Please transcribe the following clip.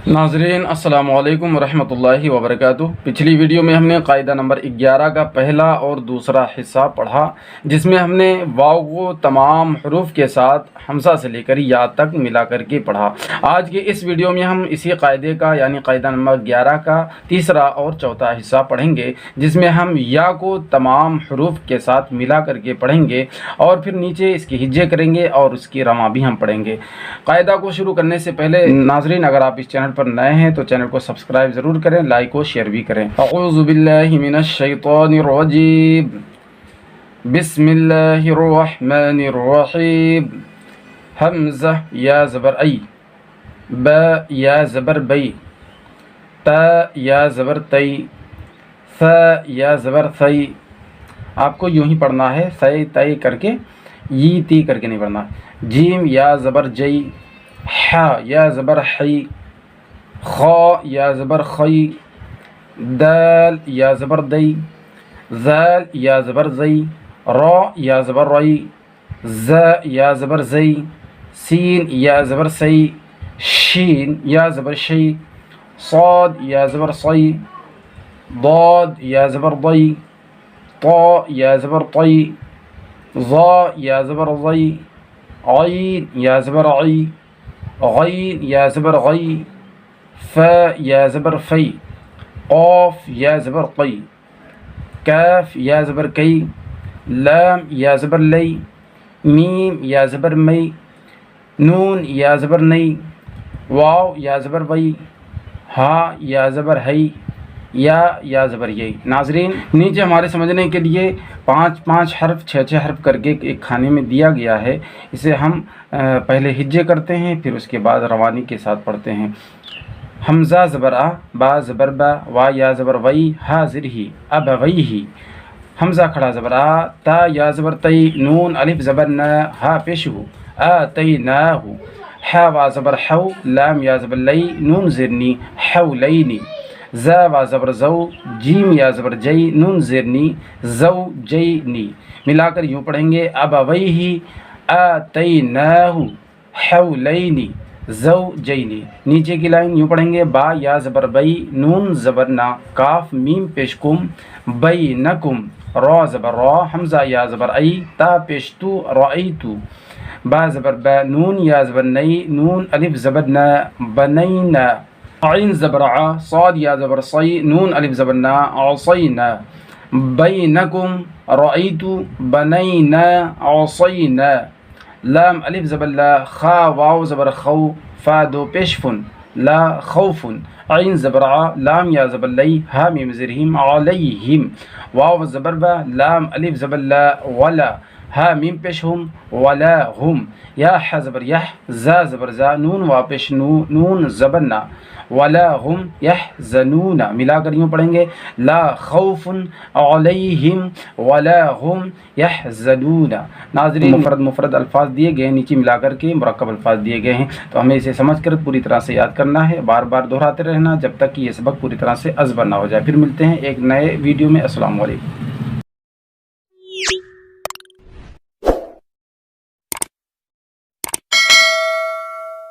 नाज़रीन अस्सलाम वालेकुम रहमतुल्लाहि व बरकातुहू। पिछली वीडियो में हमने कायदा नंबर 11 का पहला और दूसरा हिस्सा पढ़ा, जिसमें हमने वाव को तमाम हरूफ के साथ हमज़ा से लेकर या तक मिला करके पढ़ा। आज के इस वीडियो में हम इसी कायदे का यानी कायदा नंबर 11 का तीसरा और चौथा हिस्सा पढ़ेंगे, जिसमें हम या को तमाम हरूफ के साथ मिला करके पढ़ेंगे और फिर नीचे इसकी हिज्जे करेंगे और उसकी रमा भी हम पढ़ेंगे। कायदा को शुरू करने से पहले नाज़रीन, अगर आप इस चैनल पर नए हैं तो चैनल को सब्सक्राइब ज़रूर करें, लाइक और शेयर भी करें। अऊज़ु बिल्लाहि मिनश शैतानिर रजीम, बिस्मिल्लाहिर रहमानिर रहीम। हमज़ा या ज़बर ऐ, बा या ज़बर बई, ता या ज़बर तई, सा या ज़बर सई। आपको यूँ ही पढ़ना है, सई तई करके, यी ती करके नहीं पढ़ना। जीम या ज़बर जई, हा या ज़बर हई, खा या ज़बर खई, दाल या ज़बर दई, ज़ाल या ज़बर ज़ई, रा या ज़बर रई, ज़ा या ज़बर ज़ई, सीन या ज़बर सई, शीन या ज़बर शई, साद या ज़बर सई, दाद या ज़बर दई, ता या ज़बर तई, ज़ा या ज़बर ज़ई, ऐन या ज़बर ऐ, गैन या ज़बर गई, फ़ा या ज़बर फ़ई, क़ाफ़ या ज़बर क़ई, काफ़ या ज़बर कई, लाम या ज़बर लई, मीम या ज़बर मई, नून या ज़बर नई, वाव या ज़बर वई, हा या ज़बर हई, या ज़बर यई। नाज़रीन, नीचे हमारे समझने के लिए 5-5 हर्फ 6-6 हर्फ करके एक खाने में दिया गया है। इसे हम पहले हिज्जे करते हैं, फिर उसके बाद रवानी के साथ पढ़ते हैं। हमज़ा ज़बर आ, बा ज़बर बा, वा या ज़बर वई, हा ज़िर ही, अब वई ही। हमज़ा खड़ा ज़बर आ, ता या ज़बर तई, नून अलिफ ज़बर न, हा पेश हु, आ तई ना हु, हा वा ज़बर हऊ, लाम या ज़बर लई, नून ज़िरनी, हऊ लईनी, ज़ा वा ज़बर ज़ऊ, जीम या ज़बर जई, नून ज़िरनी, ज़ऊ जईनी। मिलाकर यूँ पढ़ेंगे, अब वई ही, आ तई ना हु, हऊ लईनी, ज़ऊ जईनी। नीचे की लाइन यूँ पढ़ेंगे, बा या ज़बर बई, नून ज़बर ना, काफ मीम पेशकुम, बई नकुम, रा ज़बर रा, हमज़ा या ज़बर आई, ता पेशतु रईतु, बा ज़बर बा, नून या ज़बर नई, नून अलिफ ज़बर ना, बनईना, ऐन ज़बर आ, साद या ज़बर सई, नून अलिफ ज़बर ना, असईना, बैनकुम रईतु, बनईना, असईना, लाम अलिफ ज़बर ला, खा वाव ज़बर खौ, फा दो पेशफुन, ला खौफुन, ऐन ज़बर आ, लाम या ज़बर लई, हा मीम ज़िरहिम, अलैहिम, वाव ज़बर बा, लाम अलिफ ज़बर ला, वला, हा मीम पेशहुम, वला हुम, या हा ज़बर यह, ज़ा ज़बर ज़ा, नून वा पेश नू, नून ज़बर ना, वला हुम यहज़नूना। मिलाकर यूँ पढ़ेंगे, ला खौफुन अलैहिम वला हुम यहज़नूना। नाज़रीन, मुफ़रद अल्फाज दिए गए हैं, नीचे मिलाकर के मुरक्कब अल्फाज दिए गए हैं, तो हमें इसे समझ कर पूरी तरह से याद करना है, बार बार दोहराते रहना जब तक कि ये सबक पूरी तरह से अज़बर ना हो जाए। फिर मिलते हैं एक नए वीडियो में। अस्सलाम वालेकुम।